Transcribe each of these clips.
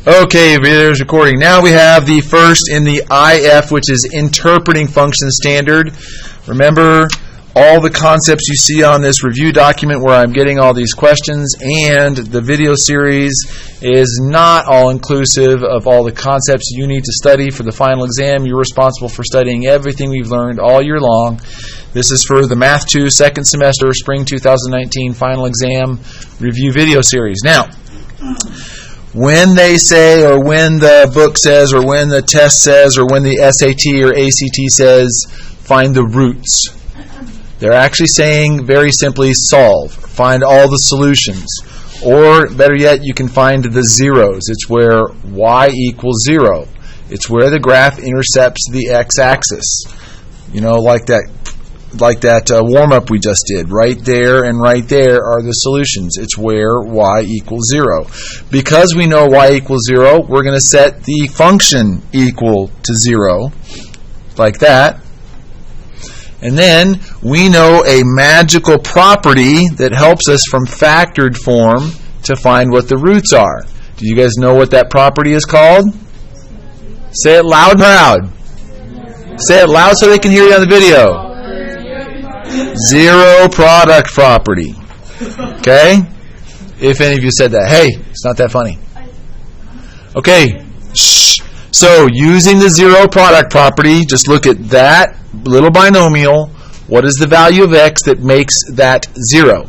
Okay, video's recording. Now we have the first in the IF, which is Interpreting Function Standard. Remember all the concepts you see on this review document where I'm getting all these questions, and the video series is not all-inclusive of all the concepts you need to study for the final exam. You're responsible for studying everything we've learned all year long. This is for the Math 2 second semester, spring 2019 final exam review video series. Now, when they say, or when the book says, or when the test says, or when the SAT or ACT says, find the roots, they're actually saying very simply solve, find all the solutions. Or better yet, you can find the zeros. It's where y equals 0. It's where the graph intercepts the x-axis. You know, like that warm-up we just did. Right there and right there are the solutions. It's where y equals 0. Because we know y equals 0, we're going to set the function equal to 0, like that. And then we know a magical property that helps us from factored form to find what the roots are. Do you guys know what that property is called? Say it loud and proud. Say it loud so they can hear you on the video. Zero product property. Okay? If any of you said that. Hey, it's not that funny. Okay. Shh. So, using the zero product property, just look at that little binomial. What is the value of x that makes that 0?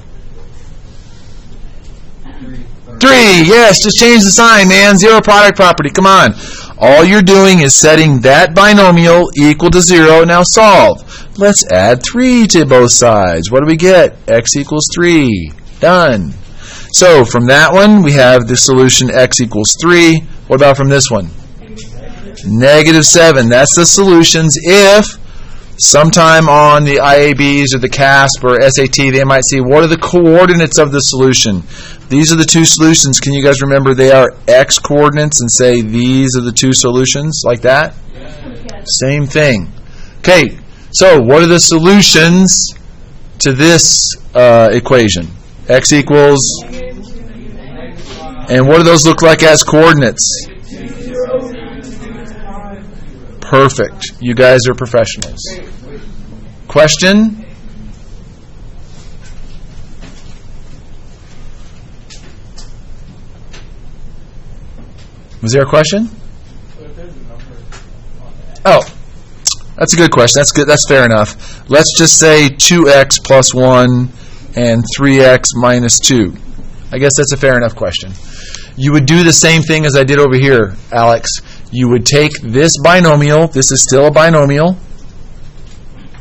3. Yes, just change the sign, man. Zero product property. Come on. All you're doing is setting that binomial equal to 0. Now solve. Let's add 3 to both sides. What do we get? X equals 3. Done. So from that one, we have the solution x equals 3. What about from this one? -7. That's the solutions if sometime on the IABs or the CASP or SAT, they might see what are the coordinates of the solution. These are the two solutions. Can you guys remember they are x coordinates and say these are the two solutions like that? Yes. Same thing. Okay, so what are the solutions to this equation? X equals, and what do those look like as coordinates? Perfect. You guys are professionals. Question? Was there a question? Oh, that's a good question. That's good. That's fair enough. Let's just say 2x plus 1 and 3x minus 2. I guess that's a fair enough question. You would do the same thing as I did over here, Alex. You would take this binomial, this is still a binomial,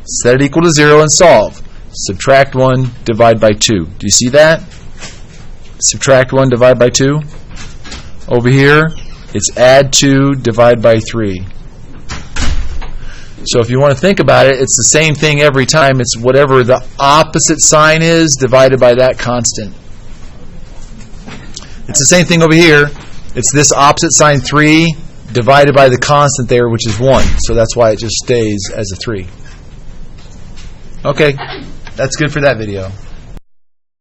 set it equal to 0 and solve. Subtract 1, divide by 2. Do you see that? Subtract 1, divide by 2. Over here, it's add 2, divide by 3. So if you want to think about it, it's the same thing every time. It's whatever the opposite sign is divided by that constant. It's the same thing over here. It's this opposite sign 3 divided by the constant there, which is 1. So that's why it just stays as a 3. Okay, that's good for that video.